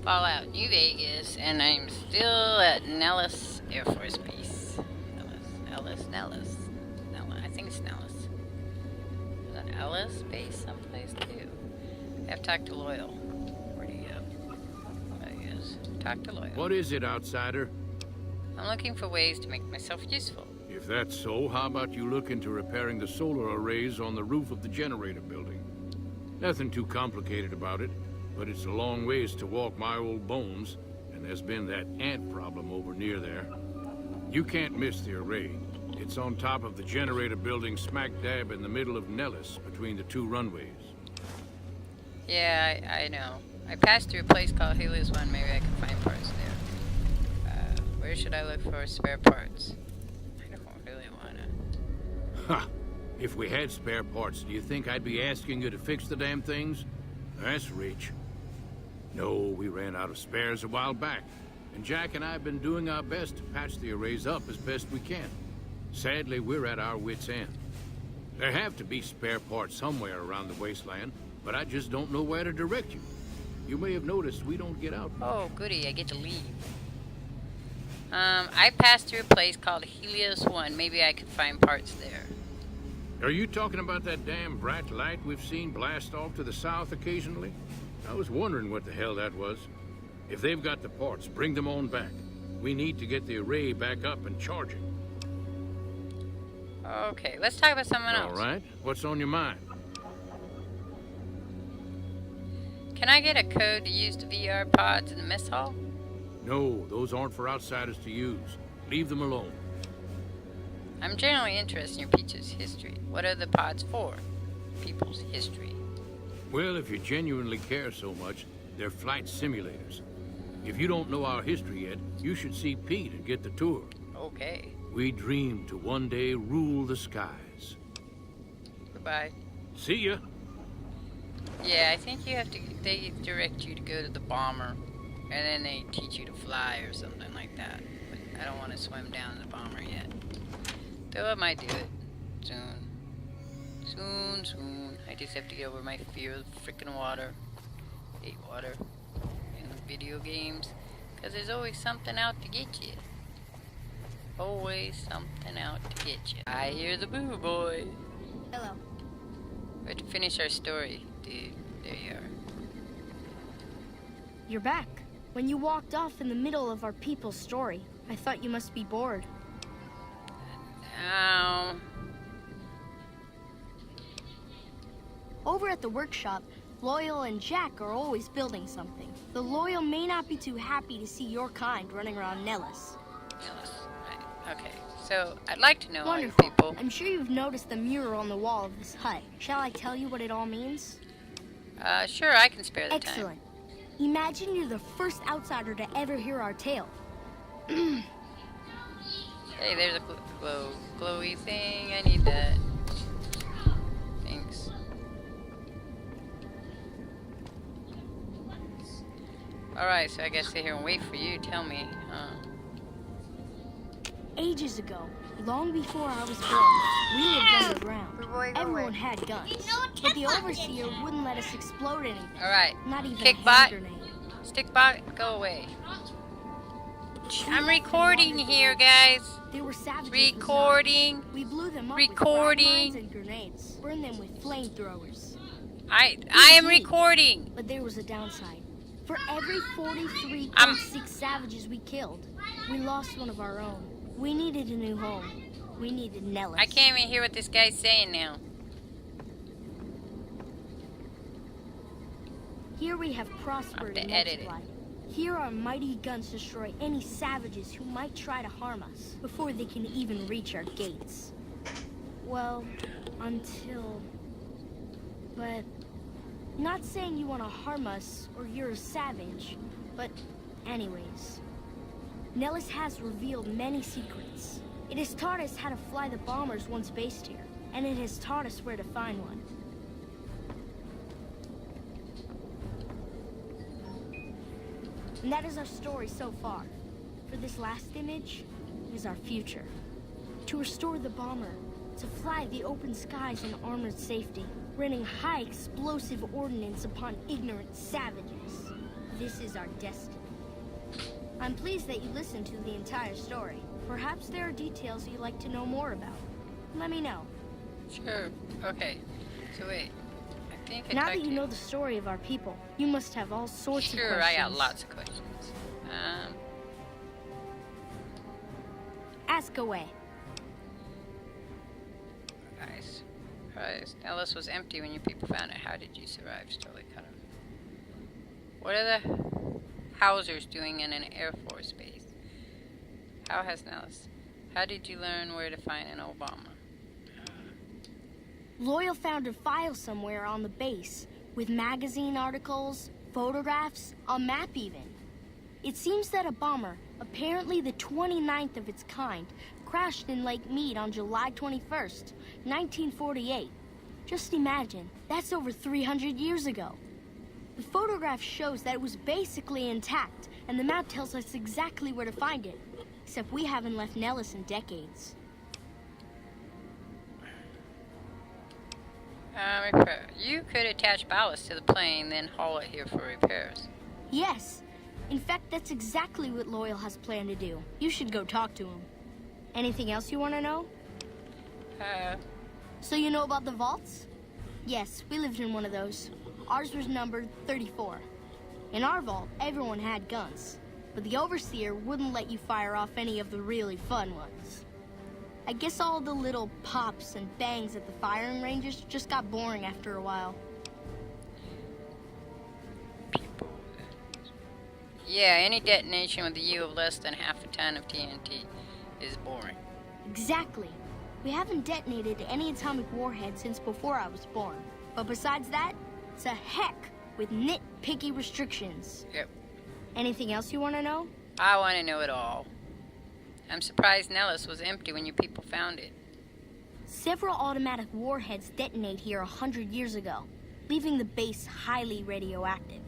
Fallout New Vegas, and I'm still at Nellis Air Force Base. Nellis. I think it's Nellis. There's an Ellis base someplace too. I have to talk to Loyal. Where'd he go? There he is. Talk to Loyal. What is it, outsider? I'm looking for ways to make myself useful. If that's so, how about you look into repairing the solar arrays on the roof of the generator building? Nothing too complicated about it, but it's a long ways to walk my old bones, and there's been that ant problem over near there. You can't miss the array. It's on top of the generator building smack dab in the middle of Nellis, between the two runways. Yeah, I know. I passed through a place called Helios 1. Maybe I can find parts there. Where should I look for spare parts? I don't really wanna. Ha! If we had spare parts, do you think I'd be asking you to fix the damn things? That's rich. No, we ran out of spares a while back, and Jack and I have been doing our best to patch the arrays up as best we can. Sadly, we're at our wits' end. There have to be spare parts somewhere around the wasteland, but I just don't know where to direct you. You may have noticed we don't get out. Oh, goody, I get to leave. I passed through a place called Helios 1. Maybe I could find parts there. Are you talking about that damn bright light we've seen blast off to the south occasionally? I was wondering what the hell that was. If they've got the parts, bring them on back. We need to get the array back up and charging. Okay, let's talk about someone else. All right. What's on your mind? Can I get a code to use the VR pods in the mess hall? No, those aren't for outsiders to use. Leave them alone. I'm generally interested in your people's history. What are the pods for? People's history. Well, if you genuinely care so much, they're flight simulators. If you don't know our history yet, you should see Pete and get the tour. Okay. We dream to one day rule the skies. Goodbye. See ya. Yeah, I think you have to, they direct you to go to the bomber, and then they teach you to fly or something like that. But I don't want to swim down the bomber yet. Though I might do it soon. Soon. I just have to get over my fear of freaking water. Hate water in video games, because there's always something out to get you. Always something out to get you. I hear the boo boy. Hello. We have to finish our story, dude. There you are. You're back. When you walked off in the middle of our people's story, I thought you must be bored. Ow. Over at the workshop, Loyal and Jack are always building something. The Loyal may not be too happy to see your kind running around Nellis. Right. Okay, so I'd like to know all you Wonderful. people. I'm sure you've noticed the mural on the wall of this hut. Shall I tell you what it all means? Sure, I can spare the time. Excellent. Imagine you're the first outsider to ever hear our tale. Hey, there's a glowy thing. I need that. Thanks. Alright, so I guess sit here and wait for you. Tell me. Ages ago, long before I was born, we lived underground. Everyone had guns, but the overseer wouldn't let us explode anything. Alright. Not even a Kickbot. hand grenade. Stickbot, go away. I'm recording here, guys. They were savages. Recording. We blew them up Recording. with and grenades, burned them with flamethrowers. I am recording. But there was a downside. For every 43.6 savages we killed, we lost one of our own. We needed a new home. We needed Nellis. I can't even hear what this guy's saying now. Here we have prospered and edit it. multiplied. Here our mighty guns destroy any savages who might try to harm us before they can even reach our gates. Well, until... But... Not saying you want to harm us or you're a savage, but anyways. Nellis has revealed many secrets. It has taught us how to fly the bombers once based here, and it has taught us where to find one. And that is our story so far. For this last image is our future. To restore the bomber, to fly the open skies in armored safety, raining high explosive ordnance upon ignorant savages. this is our destiny. I'm pleased that you listened to the entire story. Perhaps there are details you'd like to know more about. Let me know. Sure. Okay. So wait. I think I Now talked that you to know the story of our people, you must have all sorts of questions. Sure, I got lots of questions. Ask away. Nice. Surprised. Ellis was empty when you people found it. How did you survive? Totally cut off. What are the Hausers doing in an Air Force base? How has Nellis? How did you learn where to find an Obama? Loyal found a file somewhere on the base, with magazine articles, photographs, a map even. It seems that a bomber, apparently the 29th of its kind, crashed in Lake Mead on July 21st, 1948. Just imagine, that's over 300 years ago. The photograph shows that it was basically intact, and the map tells us exactly where to find it. Except we haven't left Nellis in decades. Repair. You could attach ballast to the plane, then haul it here for repairs. Yes. In fact, that's exactly what Loyal has planned to do. You should go talk to him. Anything else you want to know? So you know about the vaults? Yes, we lived in one of those. Ours was numbered 34. In our vault, everyone had guns. But the Overseer wouldn't let you fire off any of the really fun ones. I guess all the little pops and bangs at the firing ranges just got boring after a while. Yeah, any detonation with a U of less than half a ton of TNT is boring. Exactly. We haven't detonated any atomic warhead since before I was born. But besides that, it's a heck with nitpicky restrictions. Yep. Anything else you want to know? I want to know it all. I'm surprised Nellis was empty when you people found it. Several automatic warheads detonate here 100 years ago, leaving the base highly radioactive.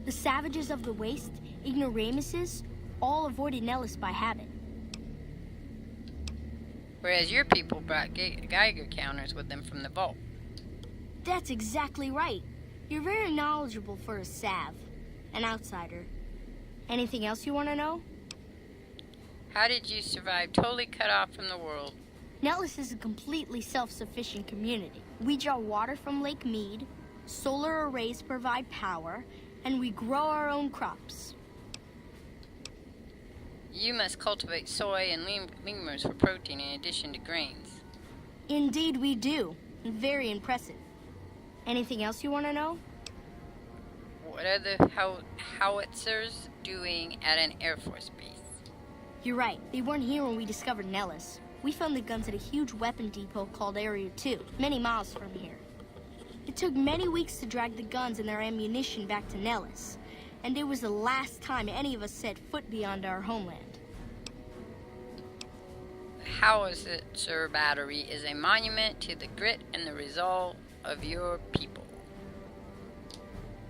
The savages of the waste, ignoramuses, all avoided Nellis by habit. Whereas your people brought Geiger counters with them from the vault. That's exactly right. You're very knowledgeable for a Sav, an outsider. Anything else you want to know? How did you survive totally cut off from the world? Nellis is a completely self-sufficient community. We draw water from Lake Mead, solar arrays provide power, and we grow our own crops. You must cultivate soy and lemurs for protein in addition to grains. Indeed we do. Very impressive. Anything else you want to know? What are the howitzers doing at an Air Force base? You're right. They weren't here when we discovered Nellis. We found the guns at a huge weapon depot called Area 2, many miles from here. It took many weeks to drag the guns and their ammunition back to Nellis, and it was the last time any of us set foot beyond our homeland. The howitzer battery is a monument to the grit and the resolve of your people.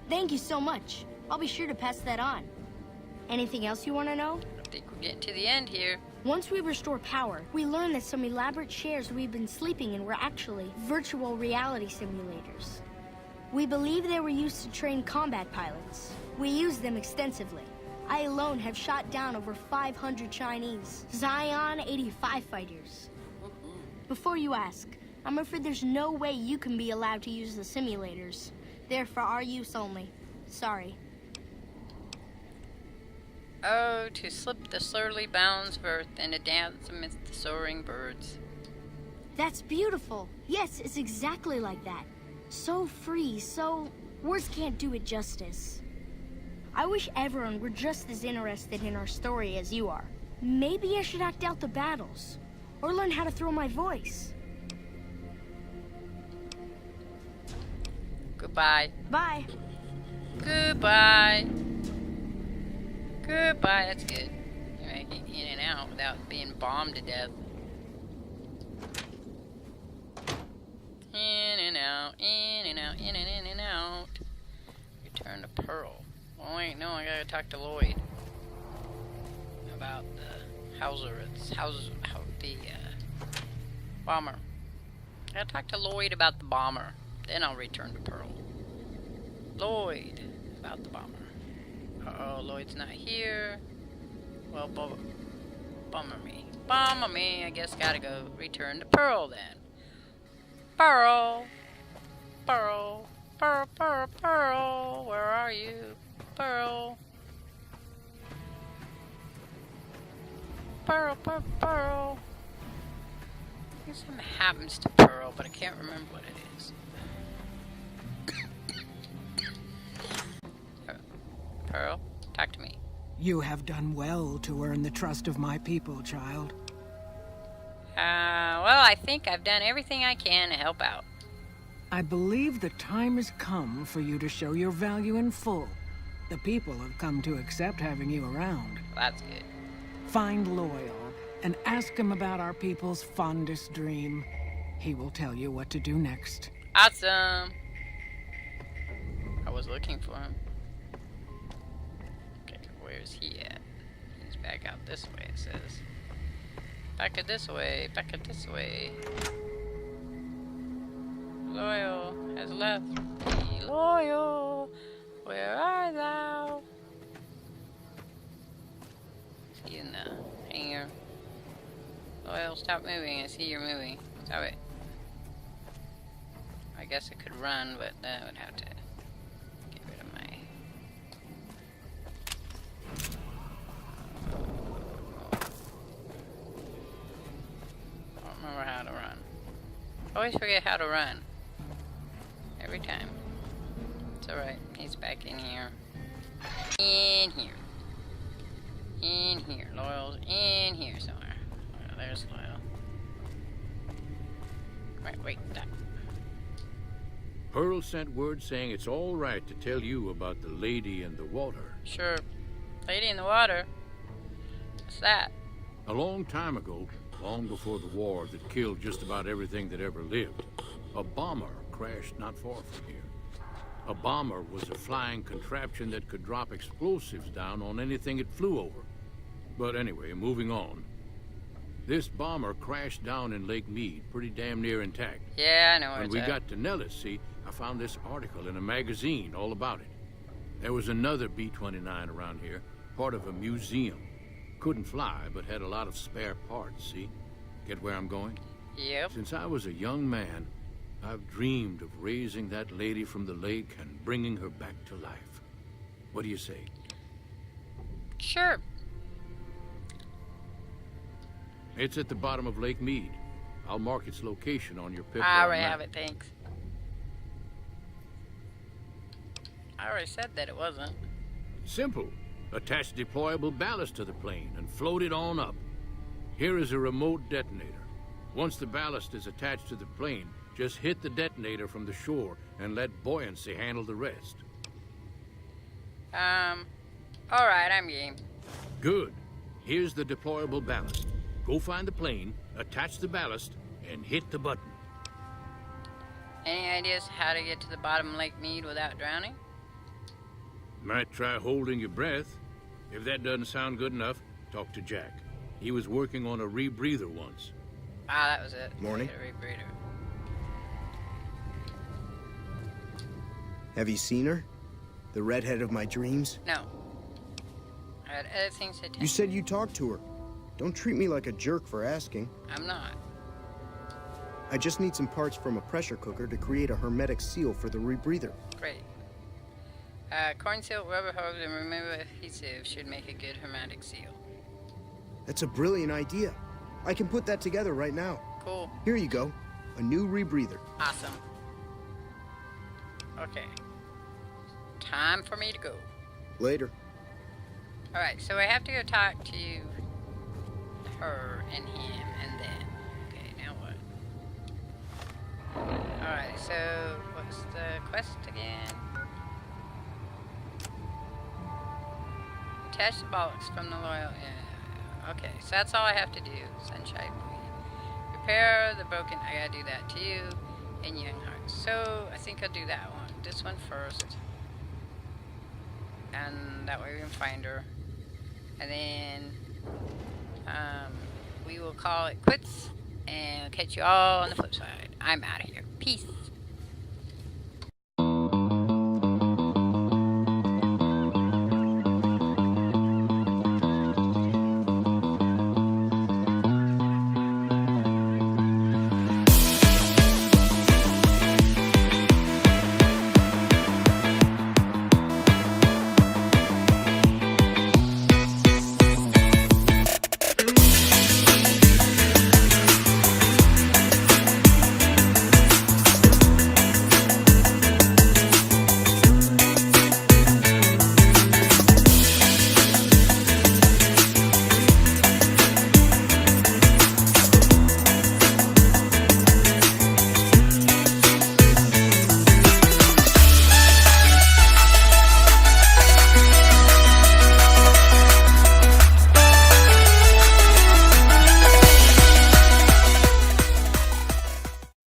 Thank you so much. I'll be sure to pass that on. Anything else you want to know? I think we're getting to the end here. Once we restore power, we learned that some elaborate chairs we've been sleeping in were actually virtual reality simulators. We believe they were used to train combat pilots. We use them extensively. I alone have shot down over 500 Chinese Zion 85 fighters. Before you ask, I'm afraid there's no way you can be allowed to use the simulators. They're for our use only. Sorry. Oh, to slip the surly bounds of earth and to dance amidst the soaring birds. That's beautiful. Yes, it's exactly like that. So free, so... words can't do it justice. I wish everyone were just as interested in our story as you are. Maybe I should act out the battles, or learn how to throw my voice. Goodbye. Bye. Goodbye. Goodbye. That's good. You're making in and out without being bombed to death. In and out, in and out, in and out. Return to Pearl. Oh wait, no, I gotta talk to Lloyd about the bomber. I gotta talk to Lloyd about the bomber. Then I'll return to Pearl. Lloyd about the bomber. Uh-oh, Lloyd's not here. Well, bummer me. Bummer me. I guess gotta go return to Pearl then. Pearl. Pearl. Pearl, Pearl, Pearl. Where are you? Pearl. Pearl, Pearl, Pearl. I think something happens to Pearl, but I can't remember what it is. Pearl, talk to me. You have done well to earn the trust of my people, child. Well, I think I've done everything I can to help out. I believe the time has come for you to show your value in full. The people have come to accept having you around. That's good. Find Loyal and ask him about our people's fondest dream. He will tell you what to do next. Awesome. I was looking for him. Okay, where's he at? He's back out this way, it says. Back it this way, back it this way. Loyal has left me. Loyal, where art thou? Is he in the hangar? Loyal, stop moving. I see you're moving. Stop it. I guess I could run, but that would have to get rid of my... I don't remember how to run. I always forget how to run. Every time. It's alright. He's back in here. In here. In here. Loyal's in here somewhere. Oh, there's Loyal. Right, wait, that. Pearl sent word saying it's all right to tell you about the lady in the water. Sure. Lady in the water? What's that? A long time ago, long before the war that killed just about everything that ever lived, a bomber crashed not far from here. A bomber was a flying contraption that could drop explosives down on anything it flew over. But anyway, moving on. This bomber crashed down in Lake Mead, pretty damn near intact. Yeah, I know where When it's we at. got to Nellis, see, I found this article in a magazine all about it. There was another B-29 around here, part of a museum. Couldn't fly, but had a lot of spare parts, see? Get where I'm going? Yep. Since I was a young man, I've dreamed of raising that lady from the lake and bringing her back to life. What do you say? Sure. It's at the bottom of Lake Mead. I'll mark its location on your pip. I already have it, thanks. I already said that it wasn't. Simple. Attach deployable ballast to the plane and float it on up. Here is a remote detonator. Once the ballast is attached to the plane, just hit the detonator from the shore and let buoyancy handle the rest. Alright, I'm game. Good. Here's the deployable ballast. Go find the plane, attach the ballast, and hit the button. Any ideas how to get to the bottom of Lake Mead without drowning? Might try holding your breath. If that doesn't sound good enough, talk to Jack. He was working on a rebreather once. Ah, that was it. Morning. Get a rebreather. Have you seen her? The redhead of my dreams? No. I had other things to tell You said you talked to her. Don't treat me like a jerk for asking. I'm not. I just need some parts from a pressure cooker to create a hermetic seal for the rebreather. Great. Corn seal, rubber hose, and removable adhesive should make a good hermetic seal. That's a brilliant idea. I can put that together right now. Cool. Here you go. A new rebreather. Awesome. Okay. Time for me to go. Later. Alright, so I have to go talk to her and him and then. Okay, now what? Alright, so what's the quest again? Attach the bollocks from the loyal. Yeah. Okay, so that's all I have to do. Sunshine Queen. Repair the broken. I gotta do that too. And young heart. So I think I'll do that one. This one first. And that way we can find her. And then we will call it quits. And catch you all on the flip side. I'm out of here. Peace.